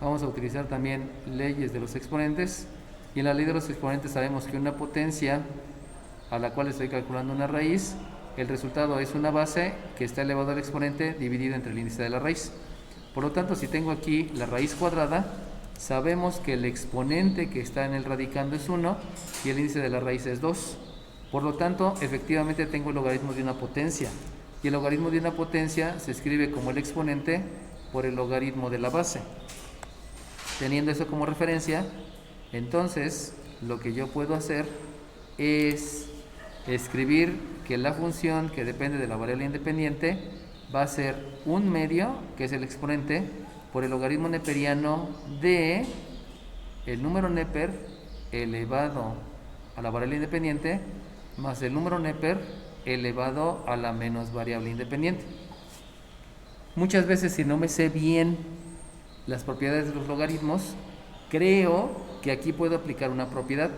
Vamos a utilizar también leyes de los exponentes. Y en la ley de los exponentes sabemos que una potencia a la cual estoy calculando una raíz, el resultado es una base que está elevado al exponente dividido entre el índice de la raíz. Por lo tanto, si tengo aquí la raíz cuadrada, sabemos que el exponente que está en el radicando es 1 y el índice de la raíz es 2. Por lo tanto, efectivamente tengo el logaritmo de una potencia. Y el logaritmo de una potencia se escribe como el exponente por el logaritmo de la base. Teniendo eso como referencia, entonces lo que yo puedo hacer es escribir que la función que depende de la variable independiente va a ser un medio, que es el exponente, por el logaritmo neperiano de el número neper elevado a la variable independiente más el número neper elevado a la menos variable independiente. Muchas veces, si no me sé bien las propiedades de los logaritmos, creo que aquí puedo aplicar una propiedad,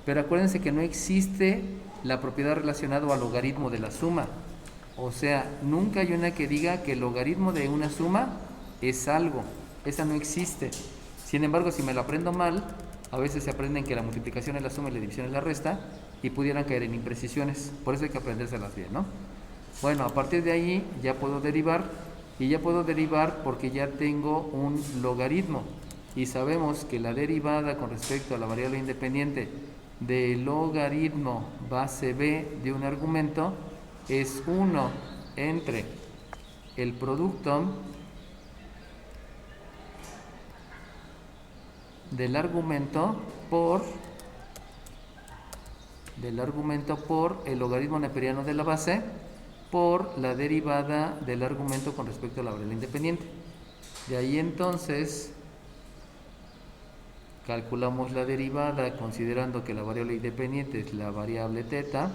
pero acuérdense que no existe la propiedad relacionada al logaritmo de la suma. O sea, nunca hay una que diga que el logaritmo de una suma es algo. Esa no existe. Sin embargo, si me la aprendo mal, a veces se aprenden que la multiplicación es la suma y la división es la resta y pudieran caer en imprecisiones. Por eso hay que aprendérselas bien, ¿no? Bueno, a partir de ahí ya puedo derivar, y ya puedo derivar porque ya tengo un logaritmo. Y sabemos que la derivada con respecto a la variable independiente del logaritmo base b de un argumento es 1 entre el producto del argumento por el logaritmo neperiano de la base por la derivada del argumento con respecto a la variable independiente. De ahí entonces calculamos la derivada considerando que la variable independiente es la variable θ,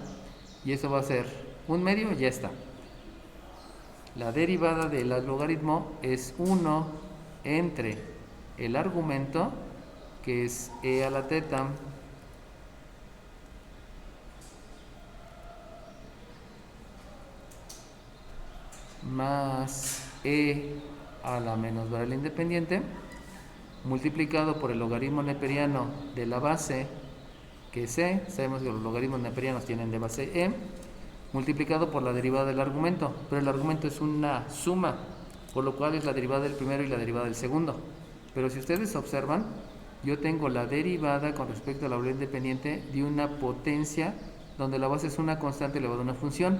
y eso va a ser un medio, ya está. La derivada del logaritmo es 1 entre el argumento, que es e a la θ, más e a la menos variable independiente, multiplicado por el logaritmo neperiano de la base, que es e, sabemos que los logaritmos neperianos tienen de base e, multiplicado por la derivada del argumento, pero el argumento es una suma, por lo cual es la derivada del primero y la derivada del segundo. Pero si ustedes observan, yo tengo la derivada con respecto a la variable independiente de una potencia donde la base es una constante elevada a una función.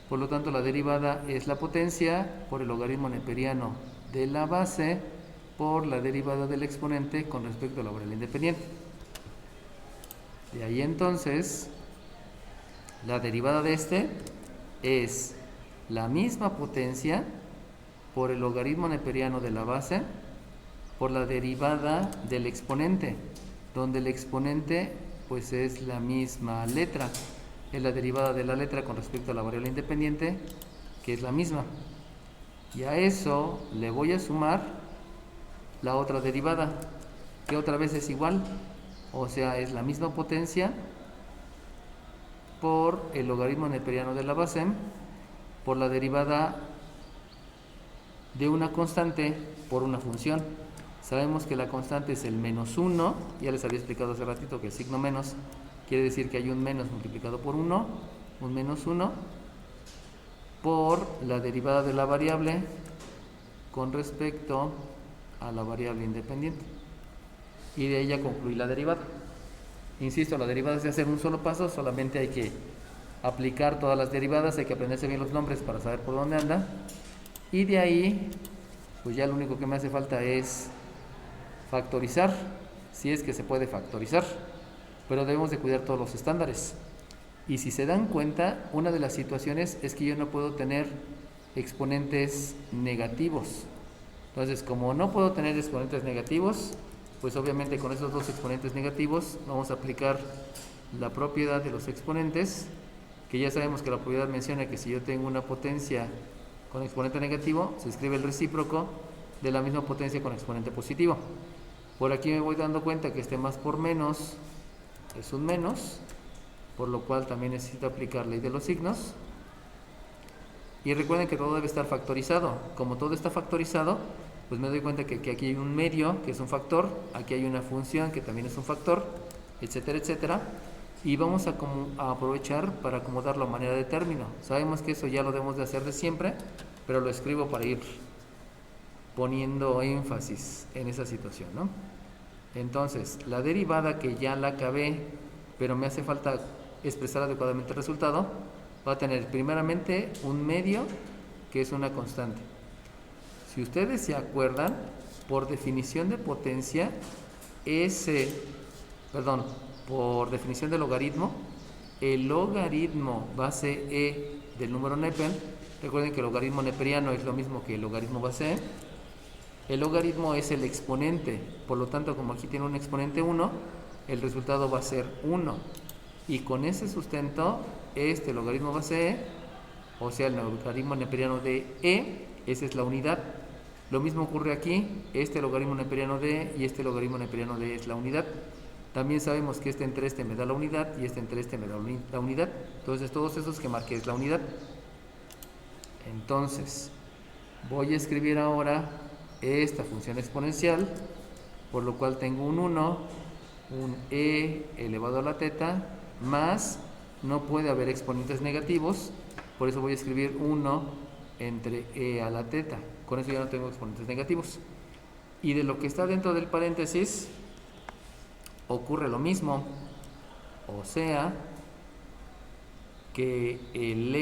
Por lo tanto, la derivada es la potencia por el logaritmo neperiano de la base por la derivada del exponente con respecto a la variable independiente. De ahí entonces, la derivada de este es la misma potencia por el logaritmo neperiano de la base por la derivada del exponente, donde el exponente pues es la misma letra. Es la derivada de la letra con respecto a la variable independiente, que es la misma. Y a eso le voy a sumar la otra derivada, que otra vez es igual, o sea, es la misma potencia por el logaritmo neperiano de la base por la derivada de una constante por una función. Sabemos que la constante es el menos 1, ya les había explicado hace ratito que el signo menos quiere decir que hay un menos multiplicado por 1, un menos 1, por la derivada de la variable con respecto a la variable independiente. Y de ella concluir la derivada. Insisto, la derivada se hace en un solo paso, solamente hay que aplicar todas las derivadas, hay que aprenderse bien los nombres para saber por dónde anda. Y de ahí, pues ya lo único que me hace falta es factorizar, si es que se puede factorizar, pero debemos de cuidar todos los estándares. Y si se dan cuenta, una de las situaciones es que yo no puedo tener exponentes negativos. Entonces, como no puedo tener exponentes negativos, pues obviamente con esos dos exponentes negativos vamos a aplicar la propiedad de los exponentes, que ya sabemos que la propiedad menciona que si yo tengo una potencia con exponente negativo, se escribe el recíproco de la misma potencia con exponente positivo. Por aquí me voy dando cuenta que este más por menos es un menos, por lo cual también necesito aplicar ley de los signos. Y recuerden que todo debe estar factorizado. Como todo está factorizado, pues me doy cuenta que aquí hay un medio, que es un factor, aquí hay una función, que también es un factor, etcétera, etcétera. Y vamos a aprovechar para acomodar la manera de término. Sabemos que eso ya lo debemos de hacer de siempre, pero lo escribo para ir poniendo énfasis en esa situación, ¿no? Entonces, la derivada que ya la acabé, pero me hace falta expresar adecuadamente el resultado, va a tener primeramente un medio, que es una constante. Si ustedes se acuerdan, por definición de potencia, por definición de logaritmo, el logaritmo base e del número Neper, recuerden que el logaritmo neperiano es lo mismo que el logaritmo base e. El logaritmo es el exponente, por lo tanto, como aquí tiene un exponente 1, el resultado va a ser 1. Y con ese sustento, este logaritmo base e, o sea, el logaritmo neperiano de e, esa es la unidad. Lo mismo ocurre aquí, este logaritmo neperiano de e y este logaritmo neperiano de e es la unidad. También sabemos que este entre este me da la unidad y este entre este me da la unidad. Entonces, todos esos que marqué es la unidad. Entonces, voy a escribir ahora esta función exponencial, por lo cual tengo un 1, un e elevado a la teta, más, no puede haber exponentes negativos, por eso voy a escribir 1 entre e a la teta. Con eso ya no tengo exponentes negativos. Y de lo que está dentro del paréntesis, ocurre lo mismo, o sea, que el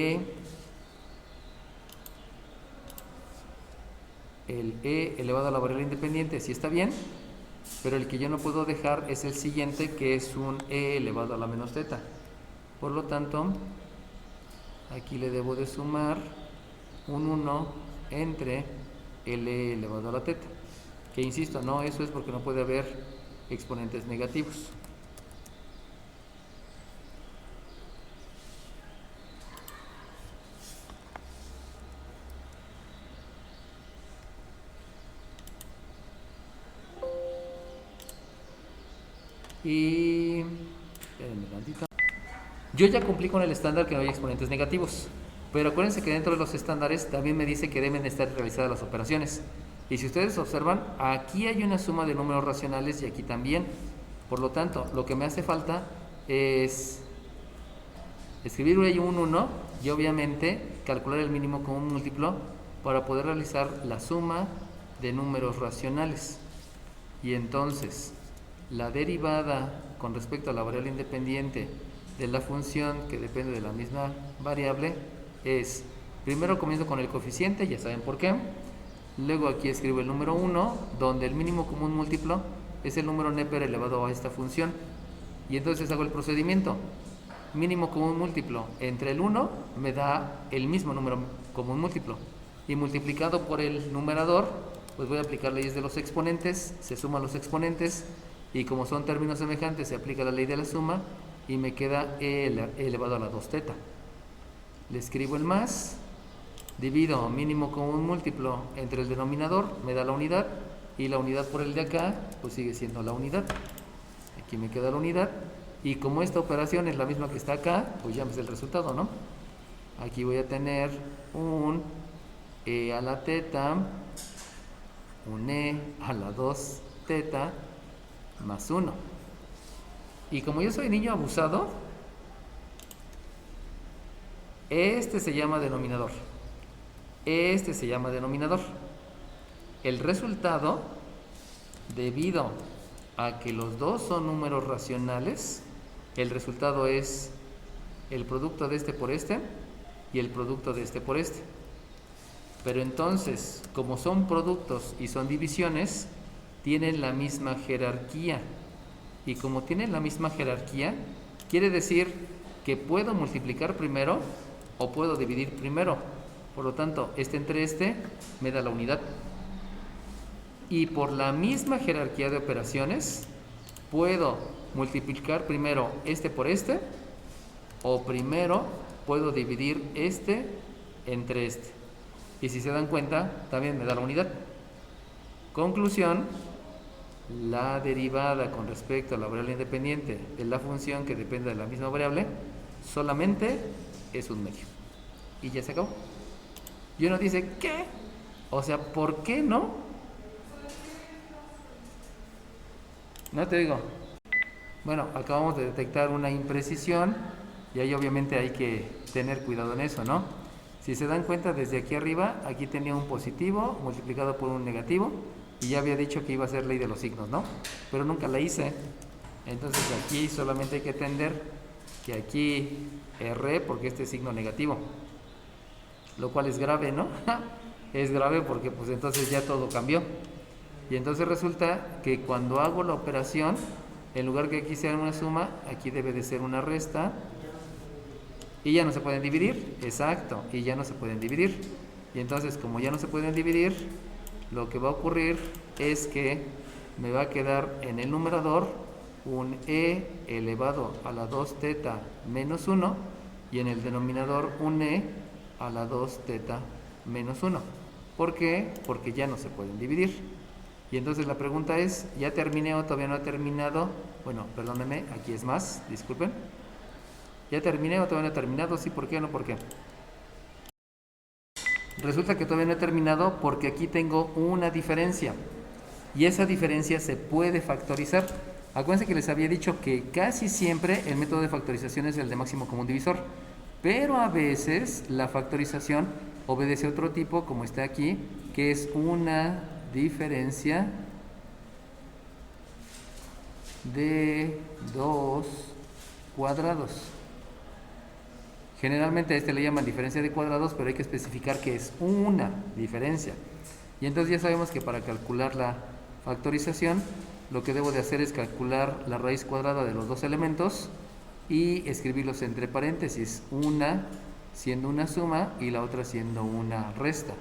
e elevado a la variable independiente sí está bien, pero el que yo no puedo dejar es el siguiente, que es un e elevado a la menos teta. Por lo tanto, aquí le debo de sumar un 1 entre el e elevado a la teta, que insisto, no, eso es porque no puede haber exponentes negativos. Y espérenme tantito. Yo ya cumplí con el estándar que no hay exponentes negativos, pero acuérdense que dentro de los estándares también me dice que deben estar realizadas las operaciones. Y si ustedes observan, aquí hay una suma de números racionales y aquí también. Por lo tanto, lo que me hace falta es escribir un 1 y obviamente calcular el mínimo común múltiplo para poder realizar la suma de números racionales. Y entonces, la derivada con respecto a la variable independiente de la función que depende de la misma variable es, primero comienzo con el coeficiente, ya saben por qué. Luego aquí escribo el número 1, donde el mínimo común múltiplo es el número Neper elevado a esta función. Y entonces hago el procedimiento. Mínimo común múltiplo entre el 1 me da el mismo número común múltiplo. Y multiplicado por el numerador, pues voy a aplicar leyes de los exponentes, se suman los exponentes, y como son términos semejantes, se aplica la ley de la suma, y me queda e elevado a la 2 teta. Le escribo el más, divido mínimo común múltiplo entre el denominador, me da la unidad, y la unidad por el de acá, pues sigue siendo la unidad. Aquí me queda la unidad, y como esta operación es la misma que está acá, pues ya me sé el resultado, ¿no? Aquí voy a tener un e a la teta, un e a la 2 teta, más 1. Y como yo soy niño abusado, este se llama denominador. Este se llama denominador. El resultado, debido a que los dos son números racionales, el resultado es el producto de este por este y el producto de este por este. Pero entonces, como son productos y son divisiones, tienen la misma jerarquía. Y como tienen la misma jerarquía, quiere decir que puedo multiplicar primero o puedo dividir primero. Por lo tanto, este entre este me da la unidad. Y por la misma jerarquía de operaciones, puedo multiplicar primero este por este, o primero puedo dividir este entre este. Y si se dan cuenta, también me da la unidad. Conclusión: la derivada con respecto a la variable independiente de la función que depende de la misma variable solamente es un medio. Y ya se acabó. Y uno dice, ¿qué? O sea, ¿por qué no No te digo. Bueno, acabamos de detectar una imprecisión y ahí obviamente hay que tener cuidado en eso, ¿no? Si se dan cuenta, desde aquí arriba, aquí tenía un positivo multiplicado por un negativo y ya había dicho que iba a ser ley de los signos, ¿no? Pero nunca la hice. Entonces aquí solamente hay que entender que aquí erré porque este es signo negativo, lo cual es grave, ¿no? Es grave porque pues entonces ya todo cambió. Y entonces resulta que cuando hago la operación, en lugar que aquí sea una suma, aquí debe de ser una resta. Y ya no se pueden dividir, exacto, y ya no se pueden dividir. Y entonces, como ya no se pueden dividir, lo que va a ocurrir es que me va a quedar en el numerador un e elevado a la 2 teta menos 1 y en el denominador un e a la 2 teta menos 1. ¿Por qué? Porque ya no se pueden dividir. Y entonces la pregunta es, ¿ya terminé o todavía no he terminado? Bueno, perdónenme, aquí es más, disculpen. ¿Ya terminé o todavía no he terminado? Sí, ¿por qué o no por qué? Resulta que todavía no he terminado porque aquí tengo una diferencia. Y esa diferencia se puede factorizar. Acuérdense que les había dicho que casi siempre el método de factorización es el de máximo común divisor. Pero a veces la factorización obedece a otro tipo, como está aquí, que es una diferencia de 2 cuadrados. Generalmente a este le llaman diferencia de cuadrados, pero hay que especificar que es una diferencia. Y entonces ya sabemos que para calcular la factorización, lo que debo de hacer es calcular la raíz cuadrada de los dos elementos y escribirlos entre paréntesis, una siendo una suma y la otra siendo una resta.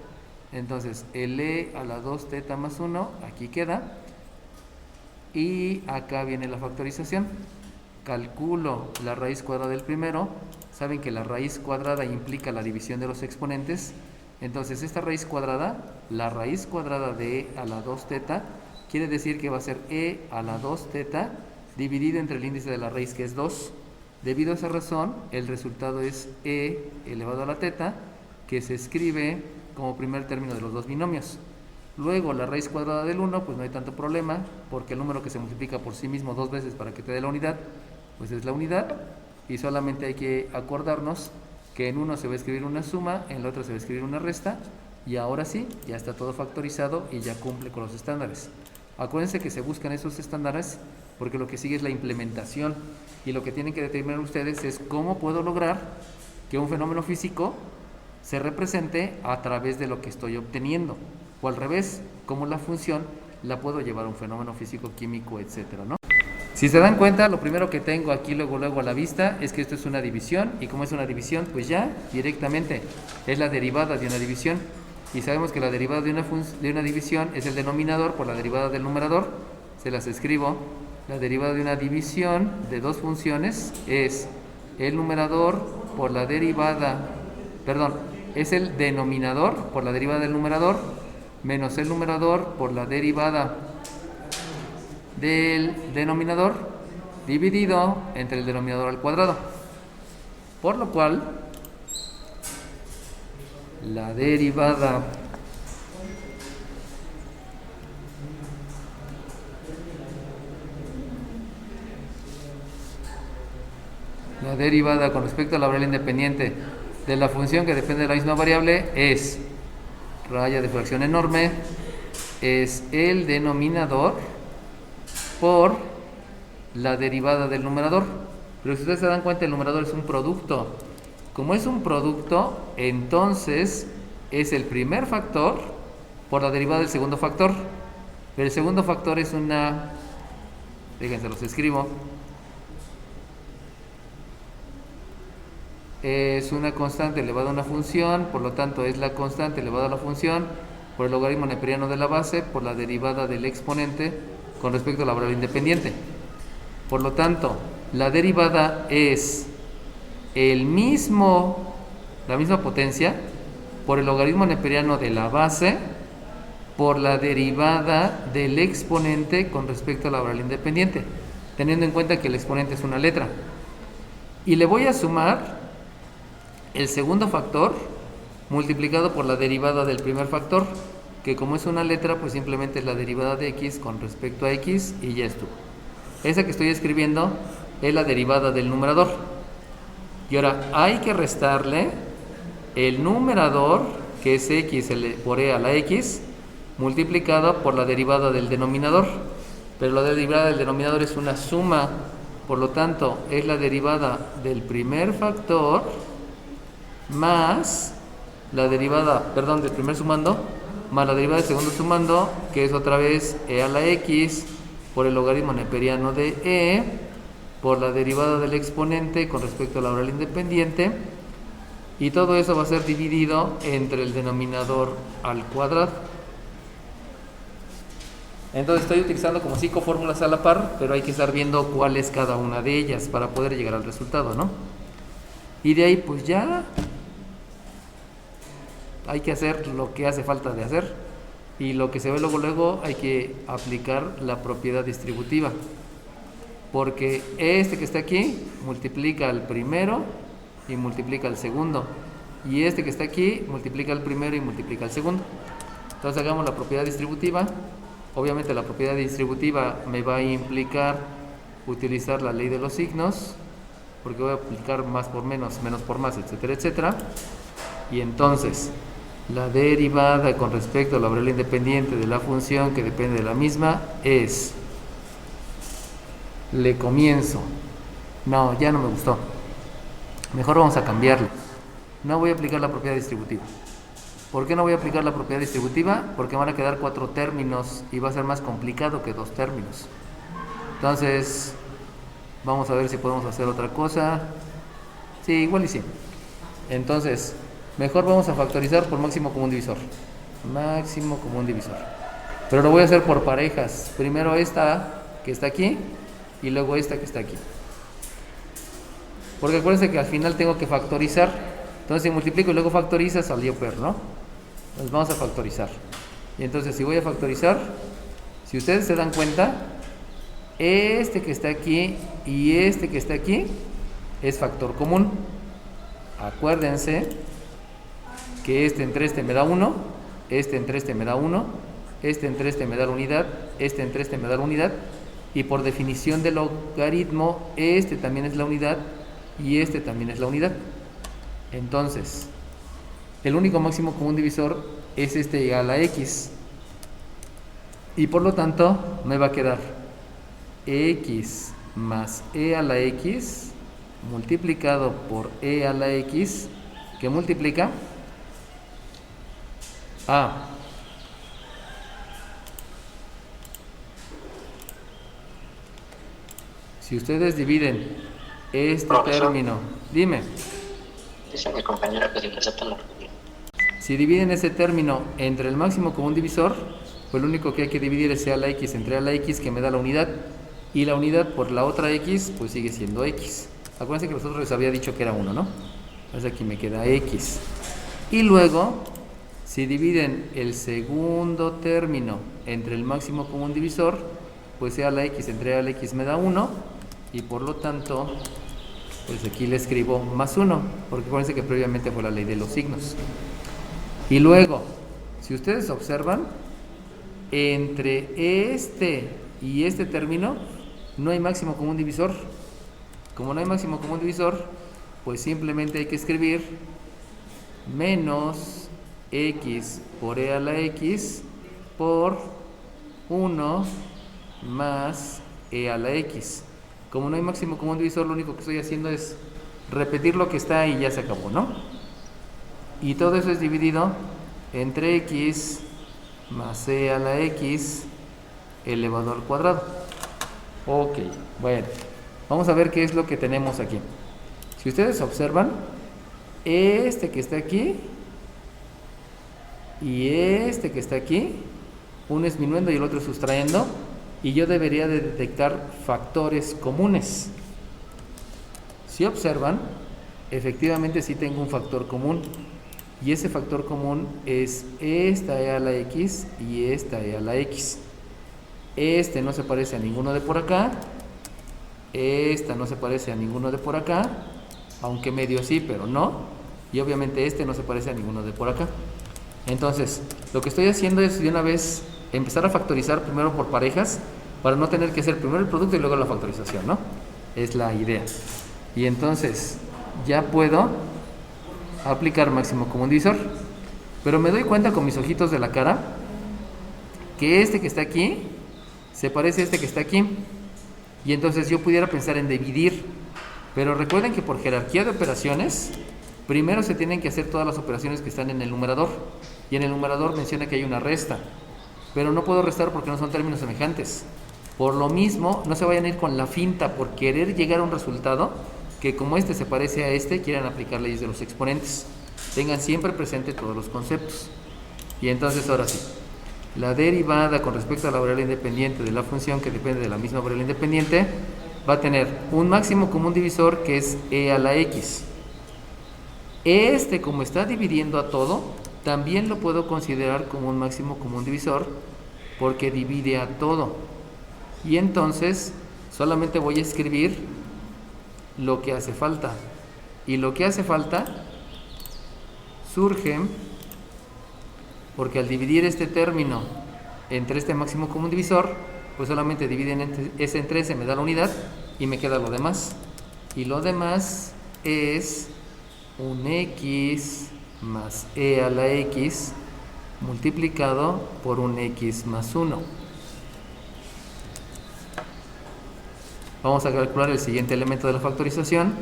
Entonces el e a la 2 teta más 1 aquí queda y acá viene la factorización. Calculo la raíz cuadrada del primero. Saben que la raíz cuadrada implica la división de los exponentes. Entonces esta raíz cuadrada, la raíz cuadrada de e a la 2 teta, quiere decir que va a ser e a la 2 teta dividido entre el índice de la raíz, que es 2. Debido a esa razón, el resultado es e elevado a la teta, que se escribe como primer término de los dos binomios. Luego la raíz cuadrada del 1, pues no hay tanto problema, porque el número que se multiplica por sí mismo dos veces para que te dé la unidad, pues es la unidad, y solamente hay que acordarnos que en uno se va a escribir una suma, en el otro se va a escribir una resta, y ahora sí, ya está todo factorizado y ya cumple con los estándares. Acuérdense que se buscan esos estándares porque lo que sigue es la implementación, y lo que tienen que determinar ustedes es cómo puedo lograr que un fenómeno físico se represente a través de lo que estoy obteniendo, o al revés, cómo la función la puedo llevar a un fenómeno físico, químico, etcétera, ¿no? Si se dan cuenta, lo primero que tengo aquí luego a la vista es que esto es una división, y como es una división, pues ya directamente es la derivada de una división, y sabemos que la derivada de una división es el denominador por la derivada del numerador. Se las escribo. La derivada de una división de dos funciones es el numerador por la derivada, perdón, es el denominador por la derivada del numerador menos el numerador por la derivada del denominador dividido entre el denominador al cuadrado. Por lo cual, la derivada con respecto a la variable independiente de la función que depende de la misma variable es raya de fracción enorme, es el denominador por la derivada del numerador. Pero si ustedes se dan cuenta, el numerador es un producto. Como es un producto, entonces es el primer factor por la derivada del segundo factor. Pero el segundo factor es una, déjense los escribo, es una constante elevada a una función, por lo tanto es la constante elevada a la función por el logaritmo neperiano de la base por la derivada del exponente con respecto a la variable independiente. Por lo tanto, la derivada es la misma potencia por el logaritmo neperiano de la base por la derivada del exponente con respecto a la variable independiente, teniendo en cuenta que el exponente es una letra. Y le voy a sumar el segundo factor multiplicado por la derivada del primer factor, que como es una letra, pues simplemente es la derivada de x con respecto a x y ya estuvo. Esa que estoy escribiendo es la derivada del numerador. Y ahora hay que restarle el numerador, que es x por e a la x, multiplicado por la derivada del denominador. Pero la derivada del denominador es una suma, por lo tanto es la derivada del primer factor más la derivada, del primer sumando, más la derivada del segundo sumando, que es otra vez e a la x por el logaritmo neperiano de e, por la derivada del exponente con respecto a la oral independiente, y todo eso va a ser dividido entre el denominador al cuadrado. Entonces estoy utilizando como 5 fórmulas a la par, pero hay que estar viendo cuál es cada una de ellas para poder llegar al resultado, ¿no? Y de ahí pues ya hay que hacer lo que hace falta de hacer, y lo que se ve luego hay que aplicar la propiedad distributiva, porque este que está aquí multiplica al primero y multiplica al segundo, y este que está aquí multiplica al primero y multiplica al segundo. Entonces hagamos la propiedad distributiva. Obviamente la propiedad distributiva me va a implicar utilizar la ley de los signos, porque voy a aplicar más por menos, menos por más, etcétera, etcétera. Y entonces la derivada con respecto a la variable independiente de la función que depende de la misma es, le comienzo, no, ya no me gustó, mejor vamos a cambiarlo. No voy a aplicar la propiedad distributiva. ¿Por qué no voy a aplicar la propiedad distributiva? Porque van a quedar 4 términos y va a ser más complicado que 2 términos. Entonces vamos a ver si podemos hacer otra cosa. Sí, igual y sí. Entonces mejor vamos a factorizar por máximo común divisor. Máximo común divisor. Pero lo voy a hacer por parejas. Primero esta que está aquí y luego esta que está aquí. Porque acuérdense que al final tengo que factorizar. Entonces si multiplico y luego factoriza, salió peor, ¿no? Entonces vamos a factorizar. Y entonces si voy a factorizar, si ustedes se dan cuenta, este que está aquí y este que está aquí es factor común. Acuérdense que este entre este me da 1, este entre este me da 1, este entre este me da la unidad, este entre este me da la unidad, y por definición del logaritmo, este también es la unidad y este también es la unidad. Entonces, el único máximo común divisor es este a la x, y por lo tanto me va a quedar x más e a la x multiplicado por e a la x, que multiplica a si ustedes dividen este Profesor, término, dime, dice mi compañera que si le aceptan la propiedad. si dividen ese término entre el máximo común divisor, pues lo único que hay que dividir es a la x entre a la x, que me da la unidad, y la unidad por la otra x pues sigue siendo x. Acuérdense que nosotros les había dicho que era 1, ¿no? Entonces aquí me queda x. Y luego, si dividen el segundo término entre el máximo común divisor, pues a la x entre a la x me da 1, y por lo tanto, pues aquí le escribo más 1, porque acuérdense que previamente fue la ley de los signos. Y luego, si ustedes observan, entre este y este término no hay máximo común divisor. Como no hay máximo común divisor, pues simplemente hay que escribir menos x por e a la x por 1 más e a la x. Como no hay máximo común divisor, lo único que estoy haciendo es repetir lo que está y ya se acabó, ¿no? Y todo eso es dividido entre x más e a la x elevado al cuadrado. Ok, bueno, vamos a ver qué es lo que tenemos aquí. Si ustedes observan, este que está aquí y este que está aquí, uno es minuendo y el otro es sustrayendo, y yo debería de detectar factores comunes. Si observan, efectivamente sí tengo un factor común, y ese factor común es esta e a la x y esta e a la x. Este no se parece a ninguno de por acá, esta no se parece a ninguno de por acá, aunque medio sí, pero no, y obviamente este no se parece a ninguno de por acá. Entonces, lo que estoy haciendo es de una vez empezar a factorizar primero por parejas, para no tener que hacer primero el producto y luego la factorización, ¿no? Es la idea. Y entonces ya puedo aplicar máximo común divisor, pero me doy cuenta con mis ojitos de la cara que este que está aquí se parece a este que está aquí, y entonces yo pudiera pensar en dividir, pero recuerden que por jerarquía de operaciones primero se tienen que hacer todas las operaciones que están en el numerador, y en el numerador menciona que hay una resta, pero no puedo restar porque no son términos semejantes. Por lo mismo, no se vayan a ir con la finta por querer llegar a un resultado que como este se parece a este, quieran aplicar leyes de los exponentes. Tengan siempre presente todos los conceptos. Y entonces ahora sí, la derivada con respecto a la variable independiente de la función que depende de la misma variable independiente va a tener un máximo común divisor que es e a la x. Este, como está dividiendo a todo, también lo puedo considerar como un máximo común divisor porque divide a todo. Y entonces solamente voy a escribir lo que hace falta. Y lo que hace falta surge porque al dividir este término entre este máximo común divisor, pues solamente dividen ese entre ese, me da la unidad y me queda lo demás. Y lo demás es un x más e a la x multiplicado por un x más 1. Vamos a calcular el siguiente elemento de la factorización.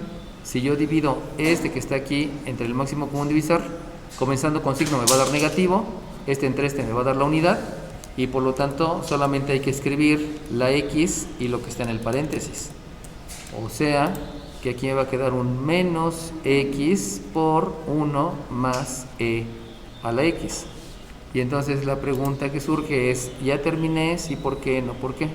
Si yo divido este que está aquí entre el máximo común divisor, comenzando con signo me va a dar negativo, este entre este me va a dar la unidad, y por lo tanto solamente hay que escribir la x y lo que está en el paréntesis. O sea que aquí me va a quedar un menos x por 1 más e a la x. Y entonces la pregunta que surge es, ¿ya terminé? Sí, ¿por qué? No, ¿por qué?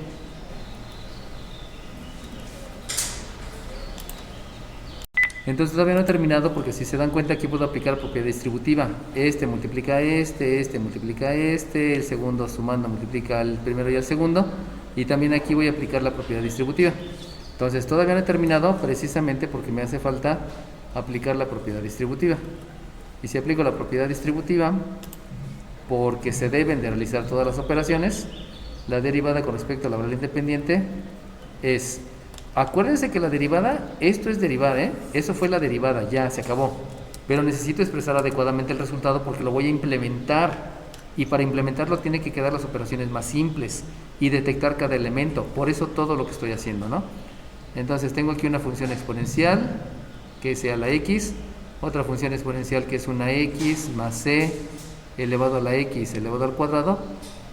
Entonces todavía no he terminado porque si se dan cuenta aquí puedo aplicar propiedad distributiva. Este multiplica este multiplica este, el segundo sumando multiplica al primero y al segundo, y también aquí voy a aplicar la propiedad distributiva. Entonces todavía no he terminado precisamente porque me hace falta aplicar la propiedad distributiva. Y si aplico la propiedad distributiva, porque se deben de realizar todas las operaciones, la derivada con respecto a la variable independiente es... Acuérdense que la derivada, esto es derivada, eso fue la derivada, ya se acabó. Pero necesito expresar adecuadamente el resultado porque lo voy a implementar. Y para implementarlo tiene que quedar las operaciones más simples y detectar cada elemento. Por eso todo lo que estoy haciendo, ¿no? Entonces tengo aquí una función exponencial que es e a la x, otra función exponencial que es una x más c elevado a la x elevado al cuadrado,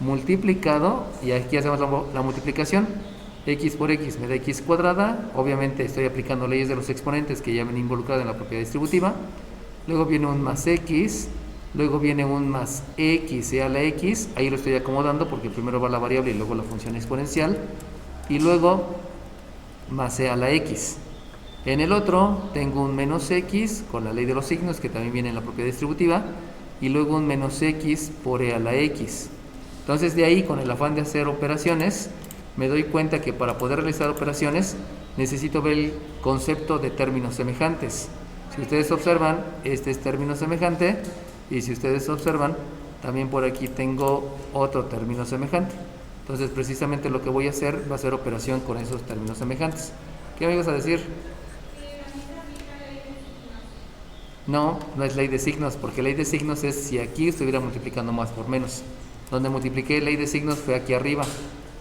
multiplicado, y aquí hacemos la multiplicación. X por x me da x cuadrada, obviamente estoy aplicando leyes de los exponentes que ya ven involucrado en la propiedad distributiva. Luego viene un más x, luego viene un más x e a la x, ahí lo estoy acomodando porque primero va la variable y luego la función exponencial, y luego más e a la x. En el otro tengo un menos x con la ley de los signos que también viene en la propiedad distributiva, y luego un menos x por e a la x. Entonces de ahí, con el afán de hacer operaciones, me doy cuenta que para poder realizar operaciones necesito ver el concepto de términos semejantes. Si ustedes observan, este es término semejante, y si ustedes observan, también por aquí tengo otro término semejante. Entonces precisamente lo que voy a hacer va a ser operación con esos términos semejantes. ¿Qué me ibas a decir? No, no es ley de signos, porque ley de signos es si aquí estuviera multiplicando más por menos. Donde multipliqué ley de signos fue aquí arriba.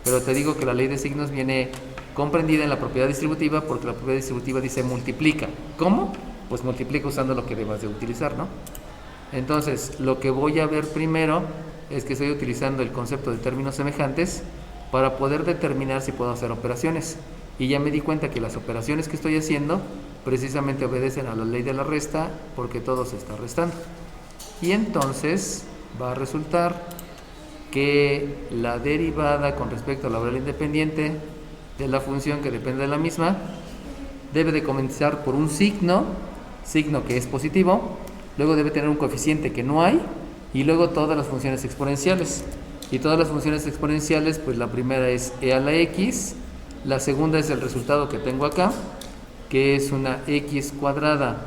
Pero te digo que la ley de signos viene comprendida en la propiedad distributiva porque la propiedad distributiva dice multiplica. ¿Cómo? Pues multiplica usando lo que debas de utilizar, ¿no? Entonces, lo que voy a ver primero es que estoy utilizando el concepto de términos semejantes para poder determinar si puedo hacer operaciones. Y ya me di cuenta que las operaciones que estoy haciendo precisamente obedecen a la ley de la resta porque todo se está restando. Y entonces va a resultar que la derivada con respecto a la variable independiente de la función que depende de la misma debe de comenzar por un signo que es positivo, luego debe tener un coeficiente que no hay, y luego todas las funciones exponenciales. Y todas las funciones exponenciales, pues la primera es e a la x, la segunda es el resultado que tengo acá, que es una x cuadrada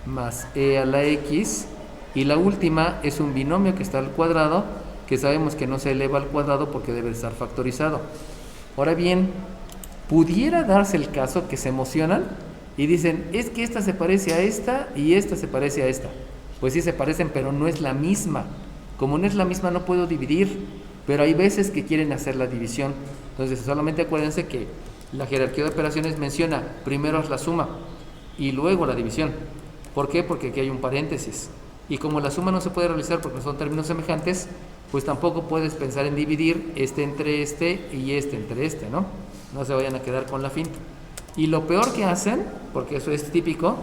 más e a la x, y la última es un binomio que está al cuadrado, que sabemos que no se eleva al cuadrado porque debe estar factorizado. Ahora bien, pudiera darse el caso que se emocionan y dicen, es que esta se parece a esta y esta se parece a esta. Pues sí se parecen, pero no es la misma. Como no es la misma, no puedo dividir, pero hay veces que quieren hacer la división. Entonces, solamente acuérdense que la jerarquía de operaciones menciona primero la suma y luego la división. ¿Por qué? Porque aquí hay un paréntesis. Y como la suma no se puede realizar porque son términos semejantes, pues tampoco puedes pensar en dividir este entre este y este entre este, ¿no? No se vayan a quedar con la finta. Y lo peor que hacen, porque eso es típico,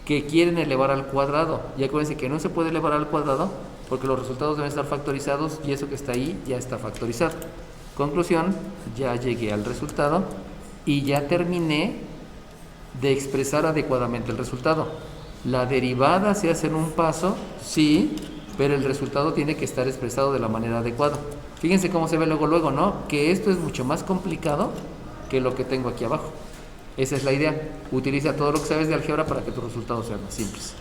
que quieren elevar al cuadrado. Y acuérdense que no se puede elevar al cuadrado porque los resultados deben estar factorizados y eso que está ahí ya está factorizado. Conclusión, ya llegué al resultado y ya terminé de expresar adecuadamente el resultado. La derivada se hace en un paso, sí, pero el resultado tiene que estar expresado de la manera adecuada. Fíjense cómo se ve luego, ¿no? Que esto es mucho más complicado que lo que tengo aquí abajo. Esa es la idea. Utiliza todo lo que sabes de álgebra para que tus resultados sean más simples.